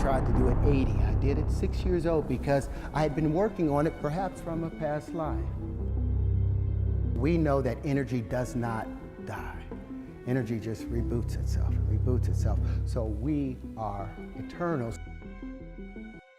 tried to do at 80. I did it 6 years old because I had been working on it perhaps from a past life. We know that energy does not die. Energy just reboots itself. So we are eternal.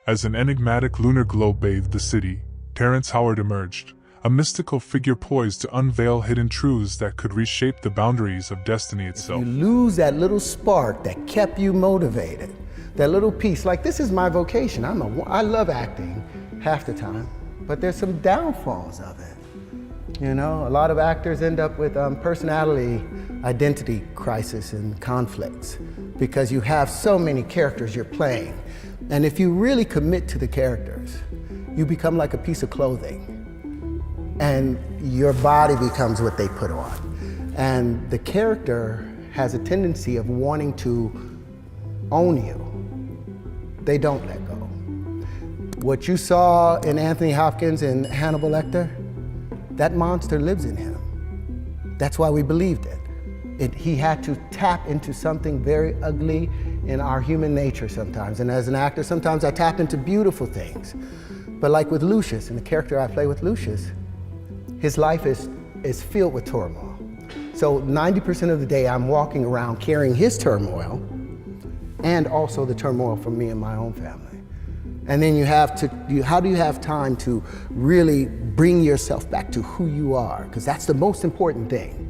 As an enigmatic lunar glow bathed the city, Terrence Howard emerged, a mystical figure poised to unveil hidden truths that could reshape the boundaries of destiny itself. You lose that little spark that kept you motivated, that little piece. Like, this is my vocation. I love acting half the time, but there's some downfalls of it. You know, a lot of actors end up with personality identity crisis and conflicts because you have so many characters you're playing. And if you really commit to the characters, you become like a piece of clothing. And your body becomes what they put on. And the character has a tendency of wanting to own you. They don't let go. What you saw in Anthony Hopkins and Hannibal Lecter, that monster lives in him. That's why we believed it. He had to tap into something very ugly in our human nature sometimes. And as an actor, sometimes I tap into beautiful things. But like with Lucius, and the character I play with Lucius, his life is filled with turmoil. So 90% of the day I'm walking around carrying his turmoil and also the turmoil from me and my own family. And then how do you have time to really bring yourself back to who you are? Because that's the most important thing.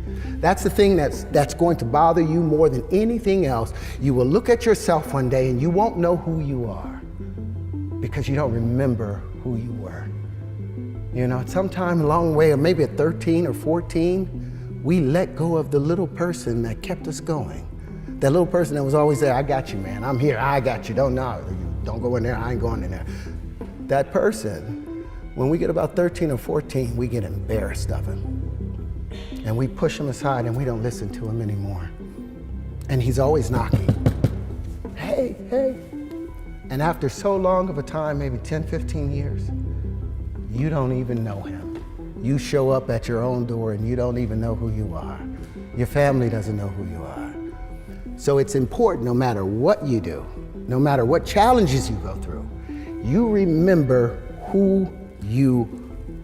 That's the thing that's going to bother you more than anything else. You will look at yourself one day and you won't know who you are because you don't remember who you were. You know, sometime along the way, or maybe at 13 or 14, we let go of the little person that kept us going. That little person that was always there, I got you, man, I'm here, I got you, don't go in there, I ain't going in there. That person, when we get about 13 or 14, we get embarrassed of him. And we push him aside and we don't listen to him anymore. And he's always knocking. Hey, hey. And after so long of a time, maybe 10, 15 years, you don't even know him. You show up at your own door and you don't even know who you are. Your family doesn't know who you are. So it's important, no matter what you do, no matter what challenges you go through, you remember who you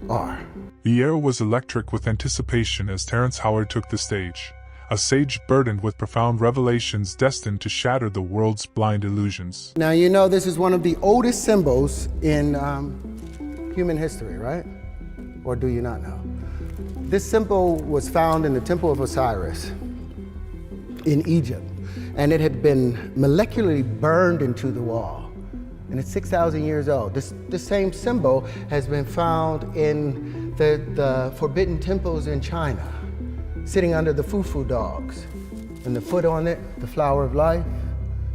are. The air was electric with anticipation as Terrence Howard took the stage, a sage burdened with profound revelations destined to shatter the world's blind illusions. Now, you know this is one of the oldest symbols in human history, right? Or do you not know? This symbol was found in the Temple of Osiris in Egypt, and it had been molecularly burned into the wall. And it's 6,000 years old. This same symbol has been found in the forbidden temples in China, sitting under the fufu dogs. And the foot on it, the flower of life,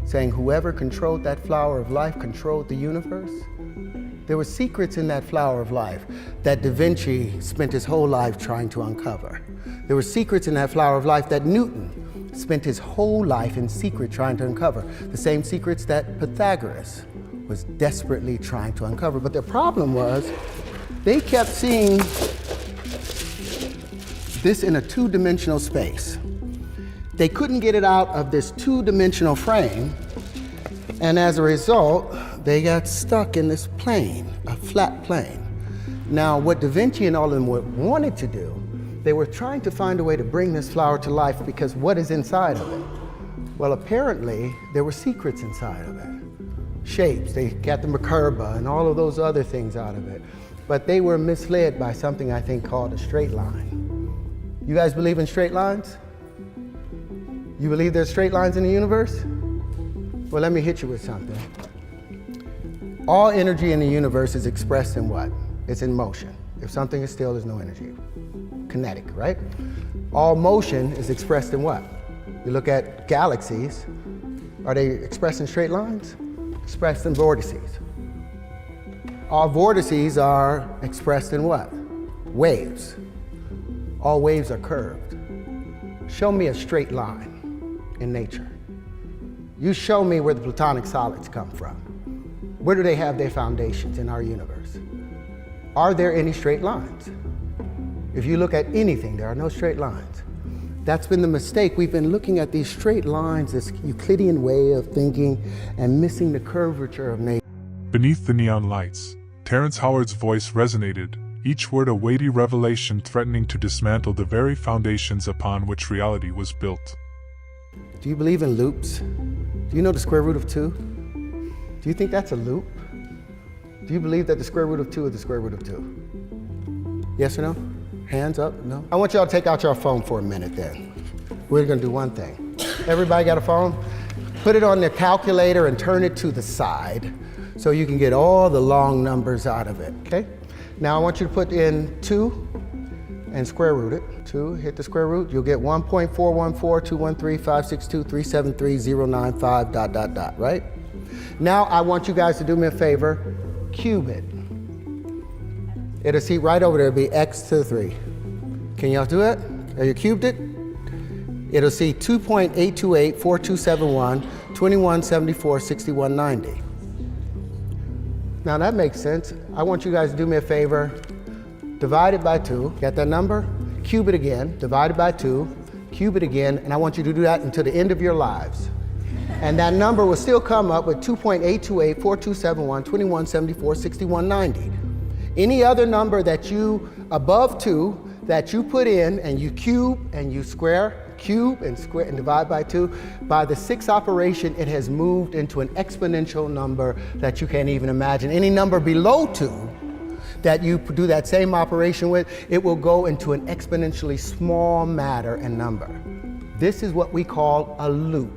saying whoever controlled that flower of life controlled the universe. There were secrets in that flower of life that Da Vinci spent his whole life trying to uncover. There were secrets in that flower of life that Newton spent his whole life in secret trying to uncover. The same secrets that Pythagoras was desperately trying to uncover. But their problem was they kept seeing this in a two-dimensional space. They couldn't get it out of this two-dimensional frame, and as a result, they got stuck in this plane, a flat plane. Now, what Da Vinci and all of them wanted to do, they were trying to find a way to bring this flower to life, because what is inside of it? Well, apparently, there were secrets inside of it. Shapes, they got the Merkaba and all of those other things out of it. But they were misled by something I think called a straight line. You guys believe in straight lines? You believe there's straight lines in the universe? Well, let me hit you with something. All energy in the universe is expressed in what? It's in motion. If something is still, there's no energy. Kinetic, right? All motion is expressed in what? You look at galaxies, are they expressed in straight lines? Expressed in vortices. All vortices are expressed in what? Waves. All waves are curved. Show me a straight line in nature. You show me where the platonic solids come from. Where do they have their foundations in our universe? Are there any straight lines? If you look at anything, there are no straight lines. That's been the mistake. We've been looking at these straight lines, this Euclidean way of thinking, and missing the curvature of nature. Beneath the neon lights, Terrence Howard's voice resonated, each word a weighty revelation threatening to dismantle the very foundations upon which reality was built. Do you believe in loops? Do you know the square root of 2? Do you think that's a loop? Do you believe that the square root of 2 is the square root of 2? Yes or no? Hands up, no? I want y'all to take out your phone for a minute then. We're gonna do one thing. Everybody got a phone? Put it on the calculator and turn it to the side so you can get all the long numbers out of it, okay? Now I want you to put in 2 and square root it. 2, hit the square root, you'll get 1.41421356237309.5, right? Now I want you guys to do me a favor, cube it. It'll see right over there, it'll be x to the 3. Can y'all do it? Have you cubed it? It'll see 2.828, 4271, 2174, 6190. Now that makes sense. I want you guys to do me a favor, divide it by 2, got that number? Cube it again, divide it by 2, cube it again, and I want you to do that until the end of your lives. And that number will still come up with 2.828, 4271, 2174, 6190. Any other number that you, above 2, that you put in and you cube and you square, cube and square and divide by 2, by the 6th operation, it has moved into an exponential number that you can't even imagine. Any number below 2 that you do that same operation with, it will go into an exponentially small matter and number. This is what we call a loop.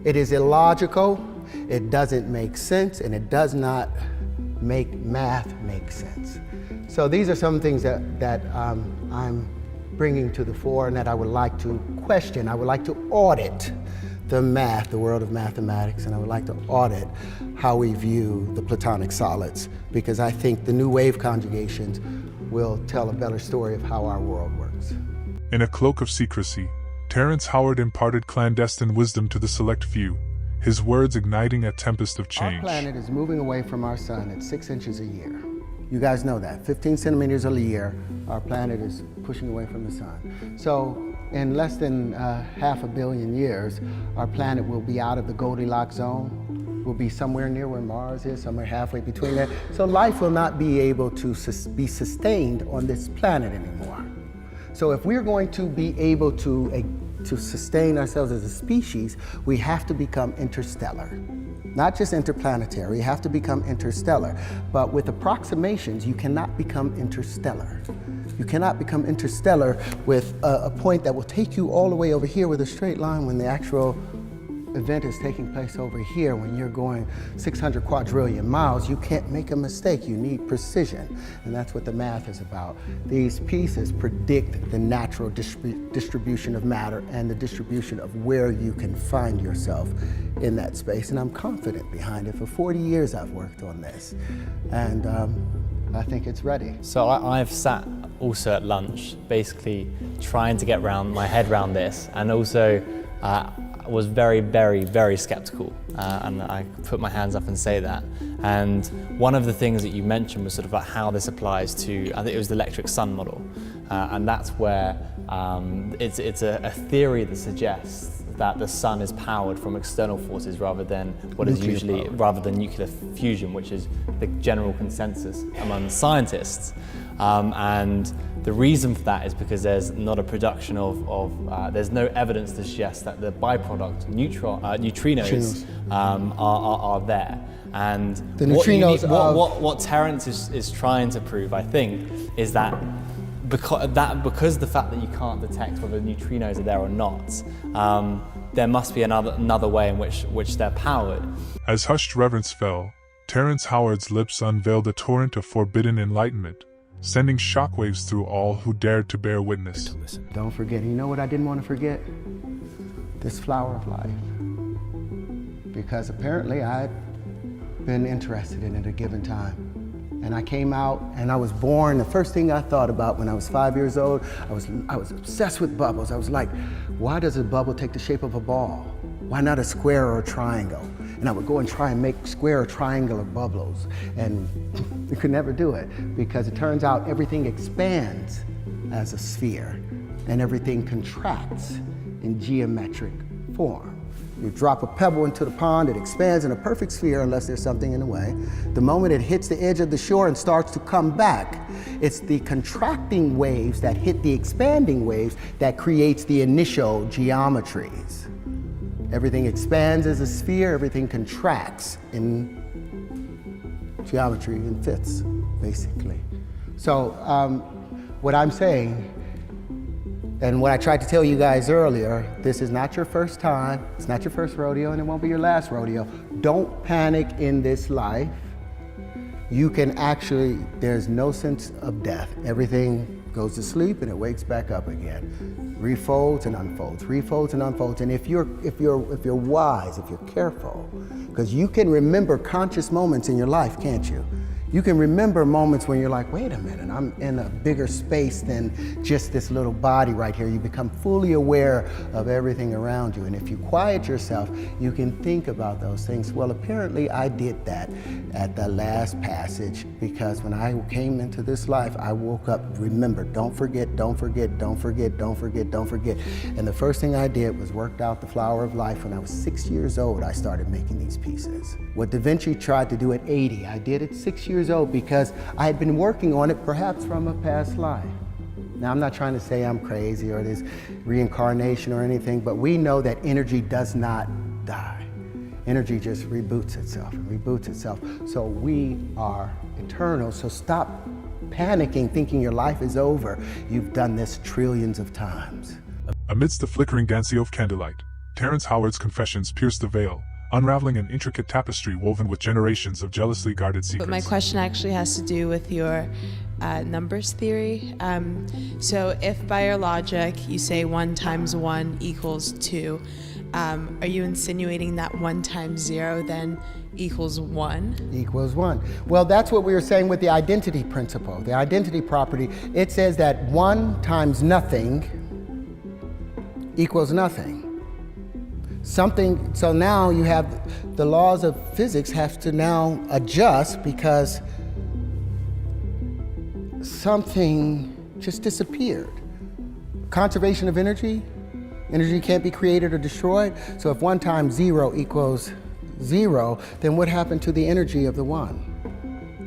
It is illogical, it doesn't make sense, and it does not make math make sense. So these are some things that I'm bringing to the fore and that I would like to question. I would like to audit the math, the world of mathematics, and I would like to audit how we view the Platonic solids, because I think the new wave conjugations will tell a better story of how our world works. In a cloak of secrecy, Terrence Howard imparted clandestine wisdom to the select few, his words igniting a tempest of change. Our planet is moving away from our sun at 6 inches a year. You guys know that. 15 centimeters a year, our planet is pushing away from the sun. So in less than 500 million years, our planet will be out of the Goldilocks zone. We'll be somewhere near where Mars is, somewhere halfway between there. So life will not be able to be sustained on this planet anymore. So if we're going to be able to sustain ourselves as a species, we have to become interstellar. Not just interplanetary, you have to become interstellar. But with approximations, you cannot become interstellar. You cannot become interstellar with a point that will take you all the way over here with a straight line when the actual event is taking place over here. When you're going 600 quadrillion miles, you can't make a mistake. You need precision. And that's what the math is about. These pieces predict the natural distribution of matter and the distribution of where you can find yourself in that space. And I'm confident behind it. For 40 years I've worked on this. And I think it's ready. So I've sat also at lunch, basically trying to get my head around this, and also was very, very, very skeptical, and I put my hands up and say that. And one of the things that you mentioned was sort of about how this applies to, I think it was the electric sun model, and that's where it's a theory that suggests that the sun is powered from external forces rather than what is usually, rather than nuclear fusion, which is the general consensus among scientists. And the reason for that is because there's not a production there's no evidence to suggest that the byproduct neutrinos are there. And the neutrinos what Terrence is trying to prove, I think, is that because the fact that you can't detect whether neutrinos are there or not, there must be another way in which they're powered. As hushed reverence fell, Terrence Howard's lips unveiled a torrent of forbidden enlightenment, sending shockwaves through all who dared to bear witness. Don't forget, you know what I didn't want to forget? This flower of life. Because apparently I'd been interested in it at a given time. And I came out and I was born. The first thing I thought about when I was 5 years old, I was obsessed with bubbles. I was like, why does a bubble take the shape of a ball? Why not a square or a triangle? And I would go and try and make square or triangular bubbles. And you could never do it because it turns out everything expands as a sphere. and everything contracts in geometric form. You drop a pebble into the pond, it expands in a perfect sphere unless there's something in the way. The moment it hits the edge of the shore and starts to come back, it's the contracting waves that hit the expanding waves that creates the initial geometries. Everything expands as a sphere, everything contracts in geometry in fifths, basically. So what I'm saying, and what I tried to tell you guys earlier, this is not your first time, it's not your first rodeo, and it won't be your last rodeo. Don't panic in this life. You can actually, there's no sense of death. Everything goes to sleep and it wakes back up again. Refolds and unfolds, refolds and unfolds. And if you're wise, if you're careful, because you can remember conscious moments in your life, can't you? You can remember moments when you're like, wait a minute, I'm in a bigger space than just this little body right here. You become fully aware of everything around you. And if you quiet yourself, you can think about those things. Well, apparently I did that at the last passage, because when I came into this life, I woke up, remember, don't forget, don't forget, don't forget, don't forget, don't forget. And the first thing I did was worked out the flower of life. When I was 6 years old, I started making these pieces. What Da Vinci tried to do at 80, I did at 6 years old because I had been working on it perhaps from a past life. Now, I'm not trying to say I'm crazy or there's reincarnation or anything, but we know that energy does not die. Energy just reboots itself and reboots itself. So we are eternal, so stop panicking, thinking your life is over. You've done this trillions of times. Amidst the flickering dancing of candlelight, Terrence Howard's confessions pierced the veil, unraveling an intricate tapestry woven with generations of jealously guarded secrets. But my question actually has to do with your numbers theory. So if by your logic you say 1 times 1 equals 2, are you insinuating that 1 times 0 then equals 1? Equals 1. Well, that's what we were saying with the identity principle, the identity property. It says that 1 times nothing equals nothing. Something, so now you have the laws of physics have to now adjust because something just disappeared. Conservation of energy, energy can't be created or destroyed. So if 1 times 0 equals 0, then what happened to the energy of the 1?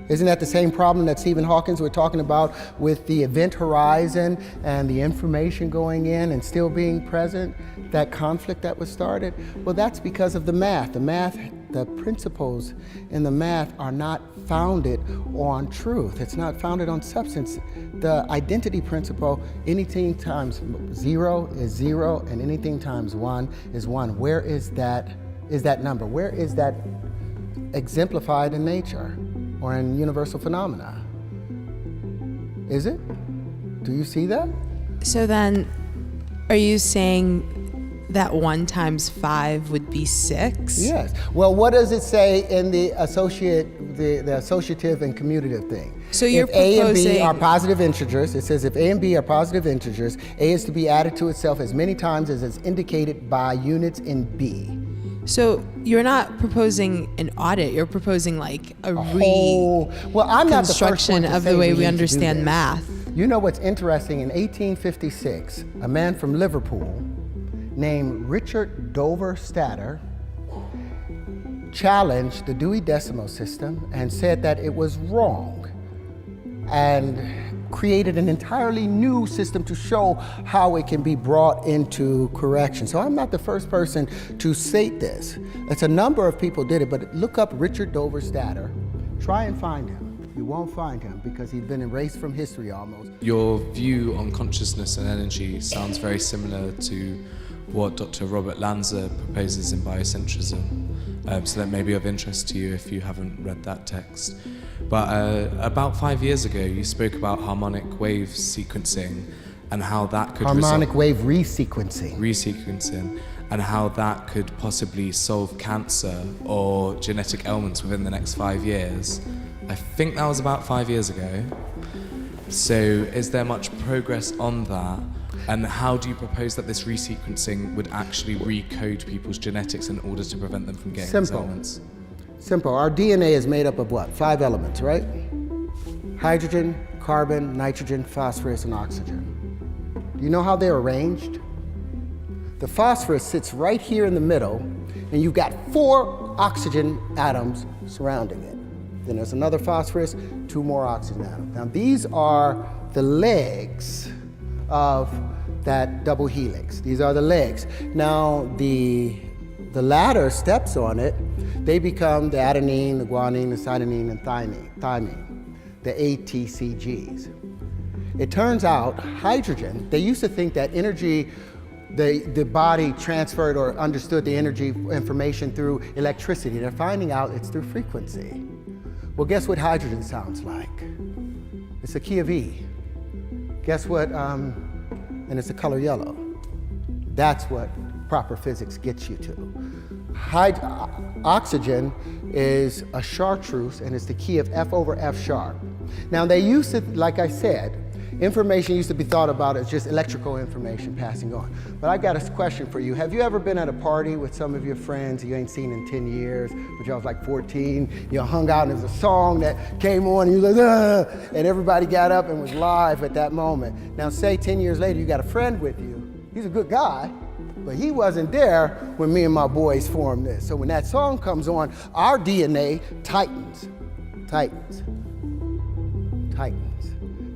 Isn't that the same problem that Stephen Hawking was talking about with the event horizon and the information going in and still being present, that conflict that was started? Well, that's because of the math. The principles in the math are not founded on truth. It's not founded on substance. The identity principle, anything times 0 is 0 and anything times 1 is 1. Where is that number? Where is that exemplified in nature or in universal phenomena? Is it? Do you see that? So then, are you saying that 1 times 5 would be 6? Yes. Well, what does it say in the associative and commutative thing? So you're if A and B proposing- are positive integers, it says if A and B are positive integers, A is to be added to itself as many times as is indicated by units in B. So you're not proposing an audit, you're proposing like a Well, I'm not the first one reconstruction to of say the way we we need to do understand this. math. You know what's interesting? In 1856, a man from Liverpool named Richard Dover Statter challenged the Dewey Decimal System and said that it was wrong and created an entirely new system to show how it can be brought into correction. So I'm not the first person to state this. It's a number of people did it, but look up Richard Dover Statter. Try and find him. You won't find him because he's been erased from history almost. Your view on consciousness and energy sounds very similar to what Dr. Robert Lanza proposes in biocentrism. So that may be of interest to you if you haven't read that text. But about 5 years ago, you spoke about harmonic wave sequencing and how that could Harmonic wave resequencing. And how that could possibly solve cancer or genetic ailments within the next 5 years. I think that was about 5 years ago. So is there much progress on that? And how do you propose that this resequencing would actually recode people's genetics in order to prevent them from getting these ailments? Simple. Our DNA is made up of what? 5 elements, right? Hydrogen, carbon, nitrogen, phosphorus, and oxygen. Do you know how they're arranged? The phosphorus sits right here in the middle, and you've got 4 oxygen atoms surrounding it. Then there's another phosphorus, 2 more oxygen atoms. Now these are the legs of that double helix. These are the legs. Now the latter steps on it, they become the adenine, the guanine, the cytosine, and thymine, the ATCGs. It turns out hydrogen, they used to think that energy, the body transferred or understood the energy information through electricity. They're finding out it's through frequency. Well, guess what hydrogen sounds like? It's a key of E. Guess what, and it's the color yellow. That's what proper physics gets you to. Oxygen is a chartreuse, and it's the key of F over F sharp. Now they used to, like I said, information used to be thought about as just electrical information passing on. But I got a question for you. Have you ever been at a party with some of your friends you ain't seen in 10 years, but y'all was like 14, you hung out and there was a song that came on and you was like, ah, and everybody got up and was live at that moment. Now say 10 years later you got a friend with you. He's a good guy, but he wasn't there when me and my boys formed this. So when that song comes on, our DNA tightens.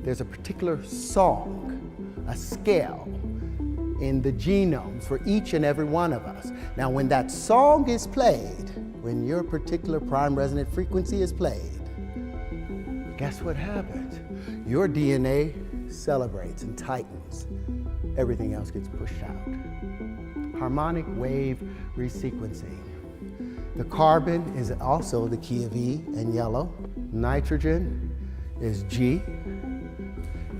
There's a particular song, a scale in the genomes for each and every one of us. Now, when that song is played, when your particular prime resonant frequency is played, guess what happens? Your DNA celebrates and tightens. Everything else gets pushed out. Harmonic wave resequencing. The carbon is also the key of E and yellow. Nitrogen is G.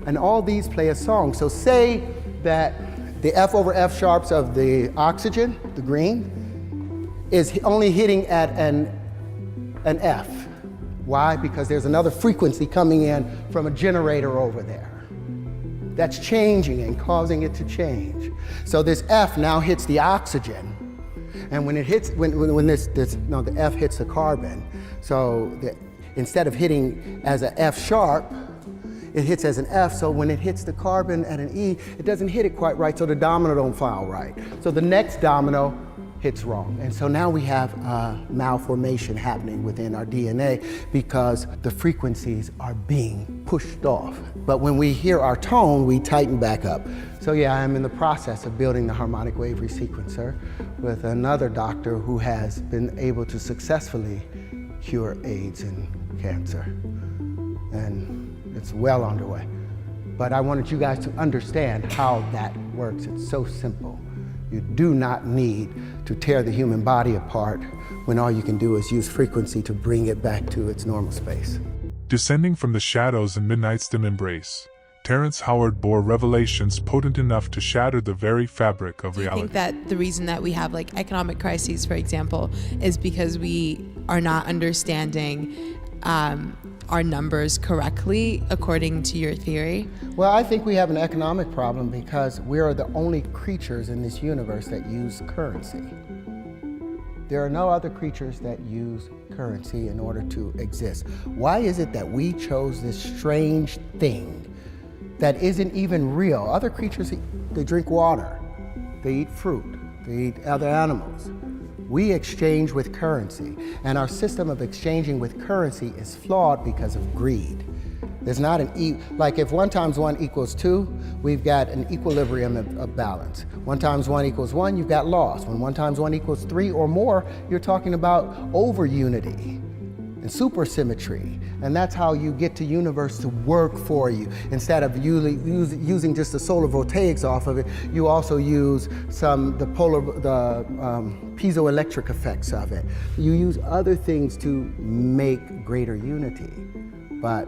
And all these play a song. So say that the F over F sharps of the oxygen, the green, is only hitting at an F. Why? Because there's another frequency coming in from a generator over there. That's changing and causing it to change. So this F now hits the oxygen. And when it hits, the F hits the carbon. So instead of hitting as an F sharp, it hits as an F, so when it hits the carbon at an E, it doesn't hit it quite right, so the domino don't file right. So the next domino hits wrong. And so now we have malformation happening within our DNA because the frequencies are being pushed off. But when we hear our tone, we tighten back up. So yeah, I'm in the process of building the harmonic wave resequencer with another doctor who has been able to successfully cure AIDS and cancer. And it's well underway. But I wanted you guys to understand how that works. It's so simple. You do not need to tear the human body apart when all you can do is use frequency to bring it back to its normal space. Descending from the shadows in midnight's dim embrace, Terrence Howard bore revelations potent enough to shatter the very fabric of reality. I think that the reason that we have like economic crises, for example, is because we are not understanding our numbers correctly according to your theory? Well, I think we have an economic problem because we are the only creatures in this universe that use currency. There are no other creatures that use currency in order to exist. Why is it that we chose this strange thing that isn't even real? Other creatures, they drink water, they eat fruit, they eat other animals. We exchange with currency, and our system of exchanging with currency is flawed because of greed. There's not like if 1 times 1 equals 2, we've got an equilibrium of balance. 1 times 1 equals 1, you've got loss. When 1 times 1 equals 3 or more, you're talking about over unity and supersymmetry. And that's how you get the universe to work for you. Instead of using just the solar voltaics off of it, you also use the piezoelectric effects of it. You use other things to make greater unity. But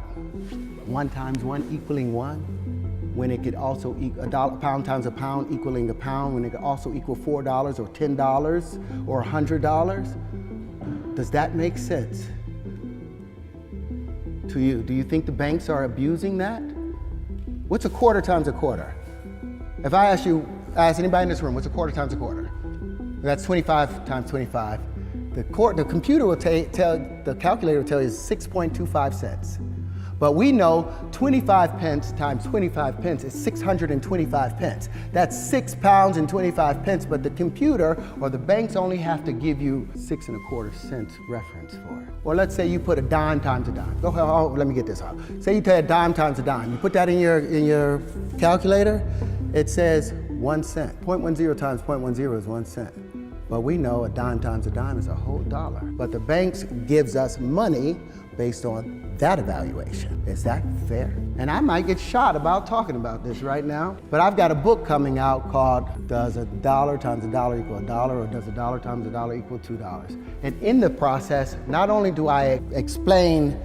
1 times 1 equaling 1, when it could also equal a pound times a pound equaling a pound, when it could also equal $4 or $10 or $100, does that make sense to you? Do you think the banks are abusing that? What's a quarter times a quarter? If I ask anybody in this room, what's a quarter times a quarter? That's 25 times 25. The computer will the calculator will tell you 6.25 cents. But we know 25 pence times 25 pence is 625 pence. That's 6 pounds and 25 pence, but the computer or the banks only have to give you 6 1/4 cents reference for it. Or let's say you put a dime times a dime. Go ahead, let me get this out. Say you take a dime times a dime. You put that in your calculator, it says 1 cent. 0.10 times 0.10 is 1 cent. But we know a dime times a dime is a whole dollar. But the banks gives us money based on that evaluation. Is that fair? And I might get shot about talking about this right now, but I've got a book coming out called Does a dollar times a dollar equal a dollar, or does a dollar times a dollar equal $2? And in the process, not only do I explain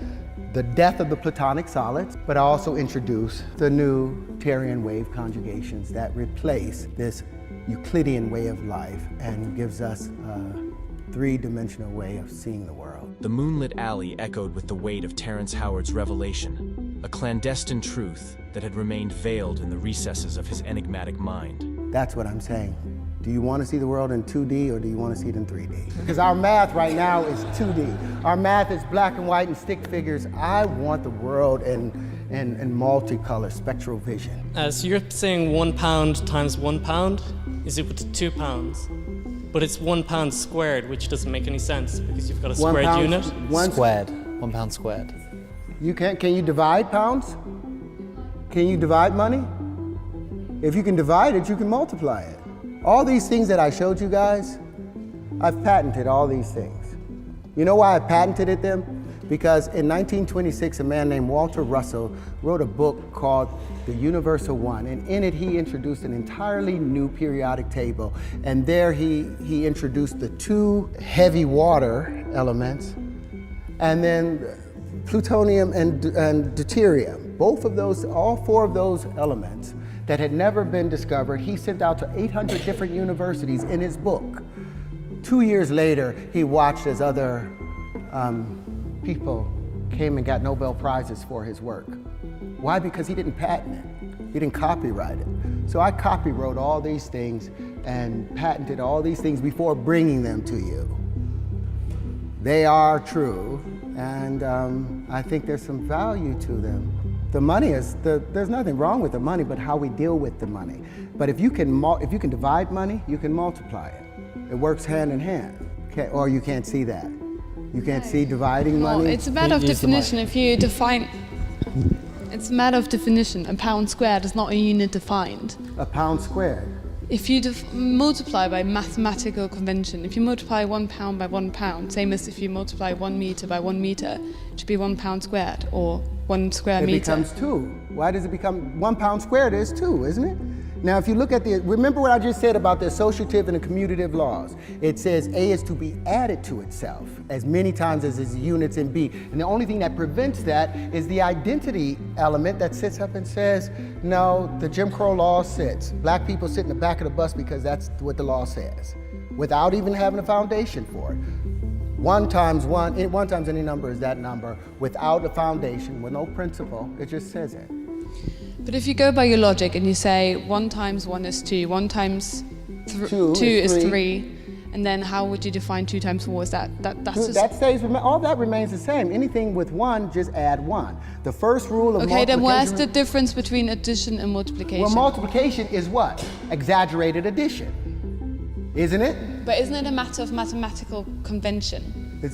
the death of the Platonic solids, but I also introduce the new Terrence wave conjugations that replace this Euclidean way of life and gives us a three-dimensional way of seeing the world. The moonlit alley echoed with the weight of Terrence Howard's revelation, a clandestine truth that had remained veiled in the recesses of his enigmatic mind. That's what I'm saying. Do you want to see the world in 2D or do you want to see it in 3D? Because our math right now is 2D. Our math is black and white and stick figures. I want the world in multicolor, spectral vision. So you're saying 1 pound times 1 pound is equal to 2 pounds. But it's 1 pound squared, which doesn't make any sense because you've got a squared unit. Squared. 1 pound squared. Can you divide pounds? Can you divide money? If you can divide it, you can multiply it. All these things that I showed you guys, I've patented all these things. You know why I patented them? Because in 1926, a man named Walter Russell wrote a book called The Universal One, and in it he introduced an entirely new periodic table. And there he introduced the 2 heavy water elements, and then plutonium and deuterium. Both of those, all 4 of those elements that had never been discovered, he sent out to 800 different universities in his book. 2 years later, he watched as other people came and got Nobel Prizes for his work. Why? Because he didn't patent it. He didn't copyright it. So I copywrote all these things and patented all these things before bringing them to you. They are true, and I think there's some value to them. The money is, there's nothing wrong with the money, but how we deal with the money. But if you can divide money, you can multiply it. It works hand in hand, or you can't see that. You can't see dividing money. Well, it's a matter of definition. If you define, it's a matter of definition. A pound squared is not a unit defined. A pound squared. If you multiply by mathematical convention, if you multiply 1 pound by 1 pound, same as if you multiply 1 meter by 1 meter, it should be 1 pound squared or 1 square meter. It becomes 2. Why does it become 1 pound squared is 2, isn't it? Now, if you look at remember what I just said about the associative and the commutative laws. It says A is to be added to itself as many times as its units in B. And the only thing that prevents that is the identity element that sits up and says, no, the Jim Crow law sits. Black people sit in the back of the bus because that's what the law says, without even having a foundation for it. 1 times any number is that number, without a foundation, with no principle, it just says it. But if you go by your logic and you say 1 times 1 is 2, 1 times 2 is 3, and then how would you define 2 times 4? Is that's just... That stays, all that remains the same. Anything with 1, just add 1. The first rule of multiplication... Okay, then where's the difference between addition and multiplication? Well, multiplication is what? Exaggerated addition, isn't it? But isn't it a matter of mathematical convention?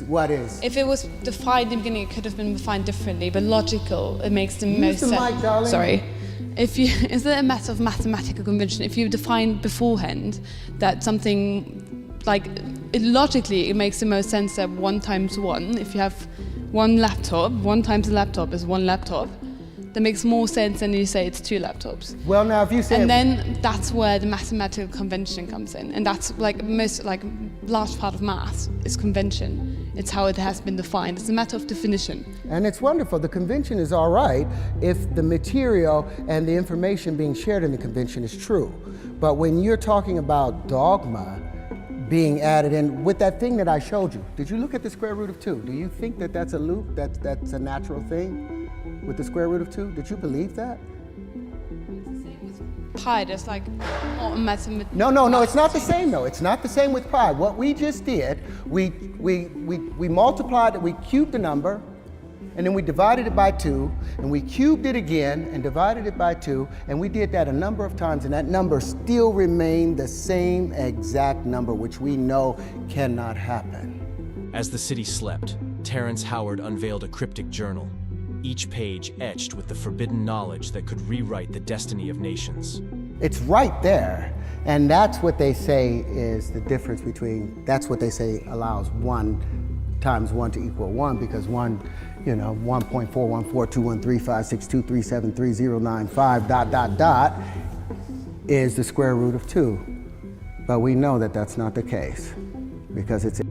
What is? If it was defined in the beginning, it could have been defined differently, but logical, it makes the most sense. Mic, darling. Sorry. Is it a matter of mathematical convention? If you define beforehand that something, logically, it makes the most sense that 1 times 1, if you have 1 laptop, 1 times a laptop is 1 laptop, that makes more sense than you say it's 2 laptops. Well, now if you say... And then that's where the mathematical convention comes in. And that's large part of math is convention. It's how it has been defined. It's a matter of definition. And it's wonderful. The convention is all right if the material and the information being shared in the convention is true. But when you're talking about dogma being added in, with that thing that I showed you, did you look at the square root of 2? Do you think that that's a loop, that's a natural thing with the square root of 2? Did you believe that? Pi, there's not a mathematical... No, it's not the same though. It's not the same with pi. What we just did, we multiplied it, we cubed the number, and then we divided it by 2, and we cubed it again and divided it by 2, and we did that a number of times, and that number still remained the same exact number, which we know cannot happen. As the city slept, Terrence Howard unveiled a cryptic journal, each page etched with the forbidden knowledge that could rewrite the destiny of nations. It's right there, and that's what they say is the difference between, that's what they say allows 1 times 1 to equal 1, because 1, 1.414213562373095 ... is the square root of 2. But we know that that's not the case, because it's